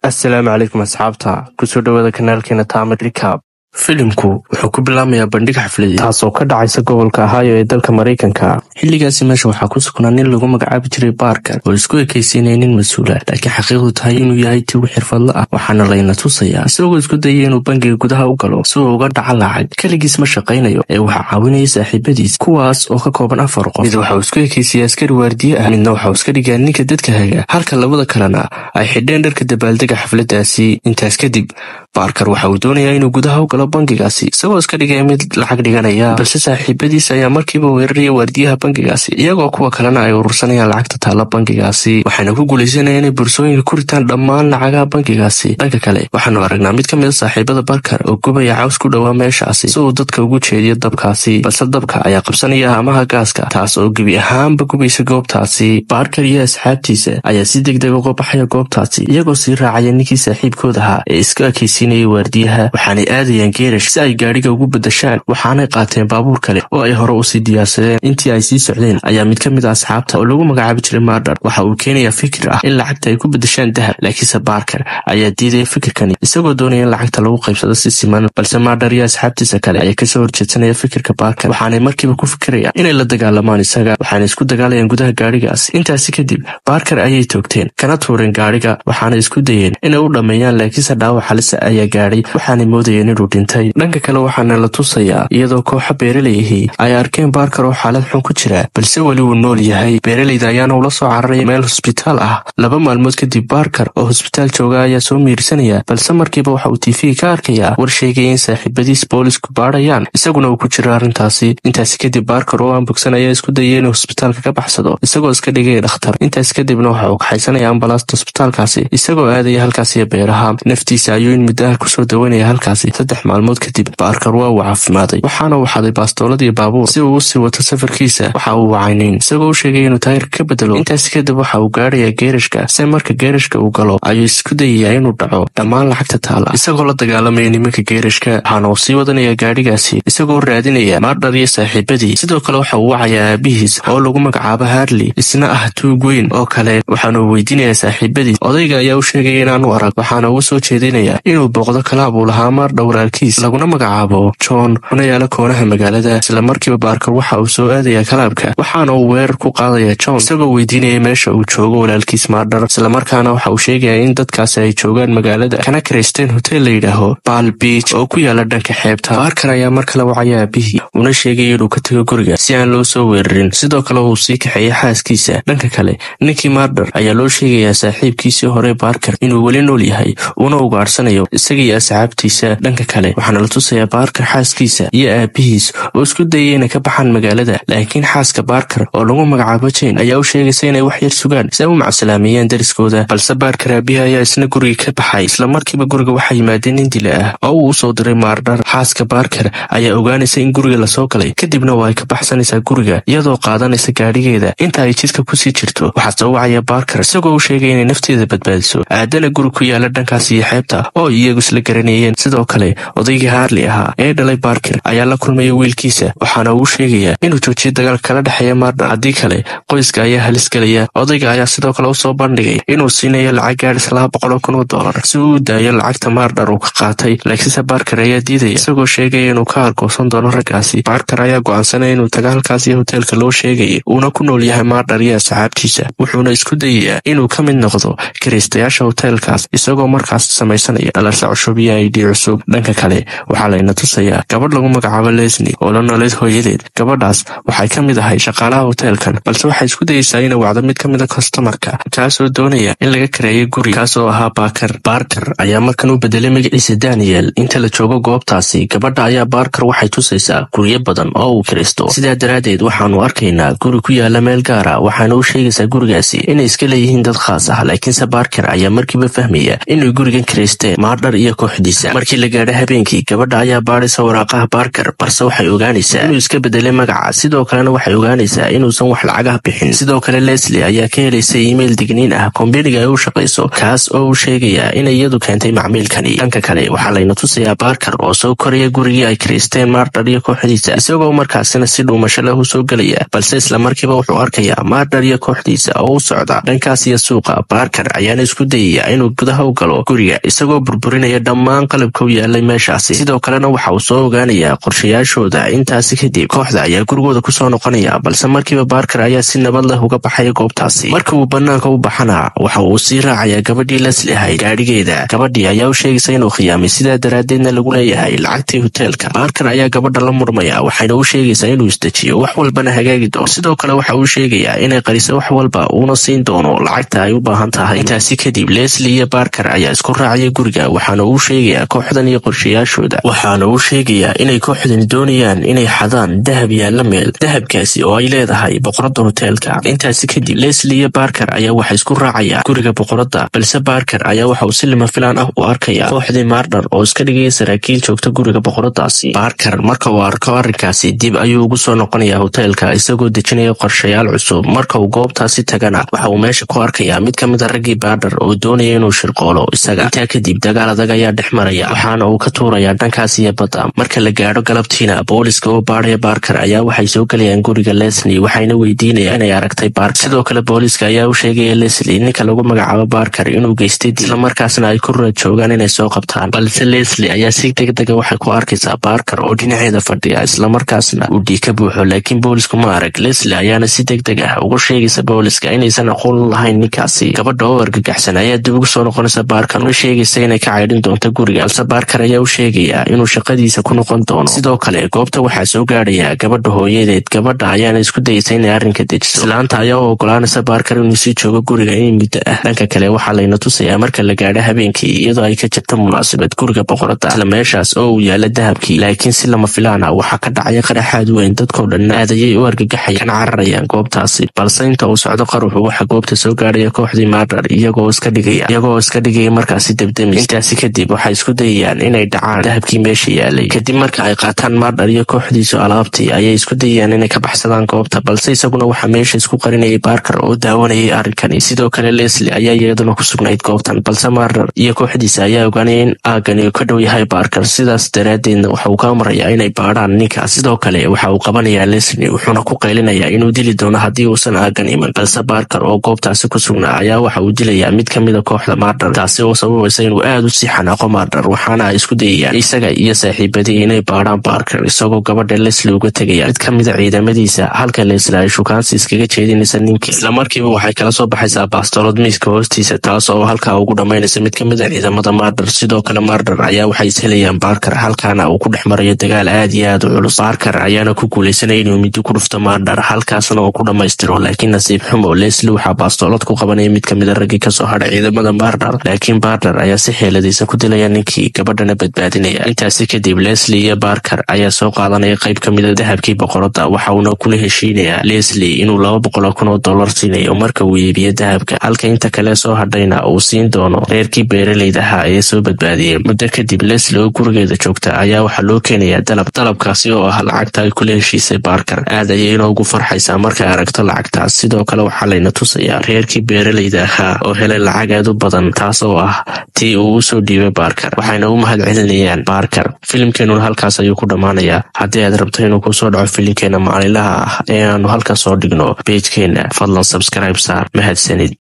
Assalaamu calaykum asxaabta kusoo dhawaada kanaalkeena Taamid Recap. Filimku wuxuu ku bilaamayaa bandhig xafladeed taasoo ka dhacaysa gobolka Ohio ee dalka Mareykanka. Xilligaasi meesha waxaa ku sugnaa nin lagu magacaabi jiray Parker oo isku ekaysiinaya nin mas-uula, laakiin xaqiiqdu tahay inuu yahay tiw xirfadle ah. Waxaana layna tusayaa isagoo isku dayay inuu bangiga gudaha u galo si uu uga dhaca lacag. Kaligiis ma shaqaynayo ee waxaa caawinaya saaxiibadiis kuwaas oo ka kooban 4 qof. Mid waxa uu isku ekaysiyaa askari waardiye ah, midna waxa uu iska dhigaa ninka dadka haga, halka labada kalena ay xidheen dharka dabaaldega xafladaasi. Intaas kadib Parker waxa uu doonayaa inuu gudaha u galo bangigaasi isagoo iska dhigaya mid lacag dhiganaya, balse saaxiibadiis ayaa markiiba weeraraya waardiyaha bangigaasi iyagoo kuwa kalena ay urursanayaan lacagta taala bangigaasi. Waxayna ku guuleysanayaan inay boorsooyinka ku ritaan dhammaan lacagaha bangigaasi. Dhanka kale waxaanu aragnaa mid ka mid ah saaxiibada Parker oo gubaya caws ku dhawaa meeshaasi si uu dadka ugu jeediyo dabkaasi, balse dabka ayaa qabsanaya amaha gaaska taas oo gebi ahaanba gubaysa goobtaasi. Parker iyo asxaabtiisa ayaa si degdeg uga baxaya goobtaasi iyagoo sii raacaya ninkii saaxiibkooda ahaa ee iska ekaysiinayay waardiyaha. Waxaanay aadayaan geerash si ay gaadhiga ugu bedeshaan, waxaanay qaateen baabuur kale oo ay hore usii diyaarsadeen. Intii ay sii socdeen ayaa mid ka mid ah asxaabta oo lagu magacaabi jiray Murder waxa uu keenayaa fikir ah in lacagta ay ku bedeshaan dahab, laakiinse Parker ayaa diidaya fikirkani isagoo doonaya in lacagta lagu qaybsado si siman, balse Murder iyo asxaabtiisa kale ayaa kasoo horjeedsanaya fikirka Parker. Waxaanay markiiba ku fikirayaan inay la dagaalamaan isaga, waxaana isku dagaalayaan gudaha gaadhigaas. Intaasi kadib Parker ayay toogteen kana tuureen gaadhiga, waxaana isku dayeen inay u dhammeeyaan, laakiinse dhaawac halis ayaa gaadhay, waxaanay moodayeen inuu dhintay. Dhanka kale waxaana la tusayaa iyadoo kooxa beeraleyihii ay arkeen Parker oo xaalad xun ku jira, balse weli uu nool yahay. Beeraleyda ayaana ula soo cararaya meel hosbitaal ah. 2 maalmood kadib Parker oo hosbitaal jooga ayaa soo miirsanaya, balse markiiba waxa uu TV ka arkayaa war sheegaya in saaxiibadiis boolisku baadhayaan, isaguna uu ku jiro arrintaasi. Intaasi kadib Parker oo aan bogsanaya isku dayay inuu hosbitaalka ka baxsado isagoo iska dhigaya dhakhtar. Intaas kadibna waxa uu kaxaysanaya ambalaasta hosbitaalkaasi isagoo aadaya halkaasi beeraha. Naftiisa ayuu in muddo ah kusoo dawanaya halkaasi. 3 maalmood kadib Parker waa uu caafimaaday, waxaana uu xaday baastoolad iyo baabuur si uu u sii wato safarkiisa. Waxa uu wacaynin isagoo u sheegay inuu taayirka ka bedelo. Intaasi kadib waxa uu gaadhayaa geerashka, se marka geerashka uu galo ayuu isku dayayaa inuu dhaco dhammaan lacagta taala isagoo la dagaalamaya nimanka geerashka. Waxaana uu sii wadanaya gaadhigaasi isagoo raadinaya Murder iyo saaxiibadii. Sidoo kale waxa uu wacayaa aabihiis oo lagu magacaabo Harley, isna ah tuug weyn oo kale. waxaana uu weydiinayaa saaxiibadiis. Odayga ayaa u sheegaya inaanu arag, waxaana uu soo jeedinaya inuu booqdo kalaab uu lahaa Murder walaalkiis laguna magacaabo John una yaala koonaha magaalada. Isla markiiba Parker waxa uu soo aadayaa kalaabka, waxaana uu weerar ku qaadaya John isagoo weydiinaya meesha uu joogo walaalkiis Murder. Isla markaana waxa uu sheegayaa in dadkaasi ay joogaan magaalada kana karaysteen hotel la yidhaaho Palm Beach oo ku yaala dhanka xeebta. Parker ayaa mar kale wacaya aabihii una sheegaya inuu ka tago guriga si aan loo soo weerarin, sidoo kale uu sii kaxeeyay xaaskiisa. Dhanka kale ninkii Murder ayaa loo sheegayaa saaxiibkiisii hore Parker inuu weli nool yahay una ugaarsanayo isaga iyo asxaabtiisa. Dhanka kale waxaana la tusayaa Parker xaaskiisa iyo aabihiis oo isku dayay inay ka baxaan magaalada, laakiin xaaska Parker oo lagu magacaabo Jane ayaa u sheegaysa inay wax yar sugaan si ay u macsalaamiyaan dariskooda. balse Parker aabihi ayaa isna guriga ka baxay. isla markiiba guriga waxaa yimaadeen nin dila ah oo uu usoo diray Murder. xaaska Parker ayaa ogaanaysa in guriga lasoo galay, kadibna waa ay ka baxsanaysaa guriga iyadoo qaadanaysa gaadhigeeda. inta ay jidka kusii jirto waxaa soo wacaya Parker isagoo u sheegay inay nafteeda badbaadiso, aadana guri ku yaala dhankaas iyo xeebta oo iyagu isla garanayeen. sidoo kale odaygii Harley ahaa ee dhalay Parker ayaa la kulmaya wiilkiisa, waxaana uu sheegayaa inuu joojiyo dagaalka kala dhexeeya Murder, haddii kale qoyska ayaa halis gelaya. odayga ayaa sidoo kale usoo bandhigay inuu siinayo lacag gaadhis $200,000 si uu u daayo lacagta Murder uu ka qaatay, laakiinse Parker ayaa diidaya isagoo sheegaya inuu ka argoosan doono raggaasi. Parker ayaa go'aansanaya inuu taga halkaas iyo hoteelka loo sheegayay uuna ku nool yahay Murder iyo asxaabtiisa, wuxuuna isku dayayaa inuu ka mid noqdo kiraystayaasha hoteelkaas isagoo markaas samaysanaya dhalasho cusub iyo ID cusub. dhanka kale waxaa layna tusayaa gabadh lagu magacaabo Leslie oo la nooleed hooyadeed. gabadhaas waxay ka mid ahay shaqaalaha hoteelkan, balse waxay isku dayaysaa inay wacdo mid ka mid a customarka kaasoo doonaya in laga kareeyo guri kaas oo ahaa Parker ayaa markan u bedelay magaciisa Daniel. inta la joogo goobtaasi gabadha ayaa Parker waxay tusaysaa guryo badan oo uu kiraysto, sidaa daraaddeed waxaanu arkaynaa guri ku yaala meel gaara. waxaana u sheegaysaa gurigaasi inay iska leeyihiin dad khaas ah, laakiinse Parker ayaa markiiba fahmaya inuu gurigan kiraystee Murder Murder iyo kooxdiisa. Markii la gaadhay habeenkii, gabadha ayaa baadhaysa waraaqaha Parker, balse waxay ogaanaysaa inuu iska bedelay magaca, sidoo kalena waxay ogaanaysaa inuusan wax lacag bixin. Sidoo kale Leslie ayaa ka helaysa email digniin ah kombaniga ay u shaqayso, kaas oo uu sheegaya in iyadu keentay macmiilkani. Dhanka kale waxaa layna tusayaa Parker oo soo koraya gurigii ay kireysteen Murder iyo kooxdiisa, isagoo markaasina si dhuumasho leh u soo gelaya, balse isla markiiba wuxuu arkayaa Murder iyo kooxdiisa oo u socda dhankaas iyo suuqa. Parker ayaana isku dayaya inuu gudaha u galo guriga, isagoo burburinaya dhammaan qalabka u yaalay meeshaasi. Sidoo kalena waxa uu soo ogaanayaa qorshayaashooda. Intaasi kadib, kooxda ayaa gurigooda kusoo noqonaya, balse markiiba Parker ayaa si nabad leh uga baxaya goobtaasi. Marka uu banaanka u baxana, waxa uu sii raacayaa gabadhii Leslie ahayd gaadhigeeda. Gabadhii ayaa u sheegaysa inuu khiyaamay, sidaa daraadeedna lagu leeyahay lacagtii hoteelka. Parker ayaa gabadha la murmaya, waxayna u sheegaysaa inuu isdejiyo, wax walbana hagaagi doono. Sidoo kale waxa uu sheegayaa inay qariso wax walba uuna siin doono lacagta ay u baahan tahay. Intaasi kadib, Leslie iyo Parker ayaa isku raacaya guriga, waxaana uu sheegayaa kooxdan iyo qorshayaashooda. Waxaana uu sheegayaa inay kooxdan doonayaan inay xadaan dahab yaalla meel, dahabkaasi oo ay leedahay boqoradda hoteelka. Intaasi kadib, Leslie iyo Parker ayaa waxay isku raacayaan guriga boqoradda, balse Parker ayaa waxa uu si lama filaan ah u arkaya kooxdii Murder oo iska dhigaya saraakiil joogta guriga boqoraddaasi. Parker marka uu arko arrinkaasi, dib ayuu ugu soo noqonayaa hoteelka, isagoo dejinaya qorshayaal cusub. Marka uu goobtaasi tagana, waxa uu meesha ku arkayaa mid ka mid a raggii Murder oo doonaya inuu shirqoolo isaga. Intaa kadib, dagaal adag ayaa dhex maraya, waxaana uu ka tuurayaa dhankaas iyo badda. Marka la gaadho galabtiina, booliska oo baadhaya Parker ayaa waxay soo gelayaan guriga Leslie, waxayna weydiinayaan inay aragtay Parker. Sidoo kale booliska ayaa u sheegaya Leslie ninka lagu magacaabo Parker inuu geystay dil, isla markaasna ay ku raad joogaan inay soo qabtaan. Balse Leslie ayaa si degdega waxay ku arkaysaa Parker oo dhinaceeda fadhiya, isla markaasna uu dhiig ka buuxo, laakiin boolisku ma arag. Leslie ayaana si degdeg ah ugu sheegaysa booliska inaysan aqoon lahayn ninkaasi. Gabadha oo argagaxsan ayaa dib ugu soo noqonaysa Parker, una sheegaysa inay ka caydhin doonto guriga, balse Parker ayaa u sheegaya inuu shaqadiisa ku noqon doono. Sidoo kale goobta waxaa soo gaadhaya gabadha hooyadeed. Gabadha ayaana isku dayaysa inay arrinka dejiso. Islaanta ayaa u ogolaanaysa Parker inuu sii joogo guriga in muddo ah. Dhanka kale waxaa layna tusayaa marka la gaadho habeenkii, iyadoo ay ka jirto munaasabad guriga boqoradda, isla meeshaas oo uu yaala dahabkii. Laakiin si lama filaan ah waxaa ka dhacaya qarax aad weyn, dadkoo dhan aad ayay u argagaxayaan, cararayaan goobtaasi. Balse inta uu socdo qaruxu, waxa goobta soo gaadhaya kooxdii Murder iyagoo iska dhigaya markaasi debdemis. Intaasi kadib waxay isku dayayaan inay dhacaan dahabkii meesha yaalay. Kadib marka ay qaataan Murder iyo kooxdiisu alaabtii, ayay isku dayayaan inay ka baxsadaan goobta, balse isaguna waxaa meesha isku qarinayay Parker oo daawanayay arrinkani. Sidoo kale Leslie ayaa iyaduna ku sugnayd goobtan, balse Murder iyo kooxdiisa ayaa ogaanaya in aagani uu ka dhow yahay Parker, sidaas daraadeedna waxa uu ka amrayaa inay baadhaan ninkaas. Sidoo kale waxa uu qabanayaa Leslie, wuxuuna ku qaylinayaa inuu dili doono haddii uusan aagan iman, balse Parker oo goobtaasi ku sugnaa ayaa waxa uu dilayaa mid ka mid a kooxda Murder, taasi oo sababaysa inuu aad u sii xanaaqo Murder. Waxaana ay isku dayayaan isaga iyo saaxiibadii inay baadhaan Parker, isagoo gabadha Leslie uga tegaya mid ka mid a ciidamadiisa, halka Leslie ay shukaansi iskaga jeedinaysa ninkii. Isla markiiba waxay kala soo baxaysaa bastoolad miiska hoostiisa, taas oo halkaa ugu dhammaynaysa mid ka mid a ciidamada Murder. Sidoo kale Murder ayaa waxay ishelayaan Parker, halkaana uu ku dhex marayo dagaal aad iyo aad u culus. Parker ayaana ku guulaysanaya inuu midi ku dhufto Murder, halkaasna uu ku dhammaystiro. Laakiin nasiib xumo, Leslie waxaa bastoolad ku qabanaya mid ka mid a raggii kasoo hadhay ciidamada Murder, laakiin Murder ayaa si xeeladaysa ku dilaya ninkii, gabadhana badbaadinaya. Intaasi kadib, Leslie iyo Parker ayaa soo qaadanaya qayb ka mid a dahabkii boqoradda, waxa uuna kula heshiinayaa Leslie inuu $200,000 siinayo marka uu iibiyo dahabka, halka inta kale soo hadhayna uu siin doono reerkii beeraleyda ahaa ee soo badbaadiyay. Muddo kadib, Leslie oo gurigeeda joogta ayaa waxaa loo keenayaa dalabkaasi oo ah lacagta ay kula heshiisay Parker. Aad ayay inoogu farxaysaa markay aragto lacagtaas. Sidoo kale waxaa layna tusayaa reerkii beeraleyda ahaa oo helay lacag aad u badan, taas oo ah tii uu usoo dhiibay Parker, waxayna u mahad celinayaan Parker. Filimkeenuna halkaas ayuu ku dhammaanayaa. haddii aad rabto inuu kusoo dhaco filimkeena maalinlaha ah ee aanu halkan soo dhigno page-keena, fadlan subscribe saar. mahadsanid.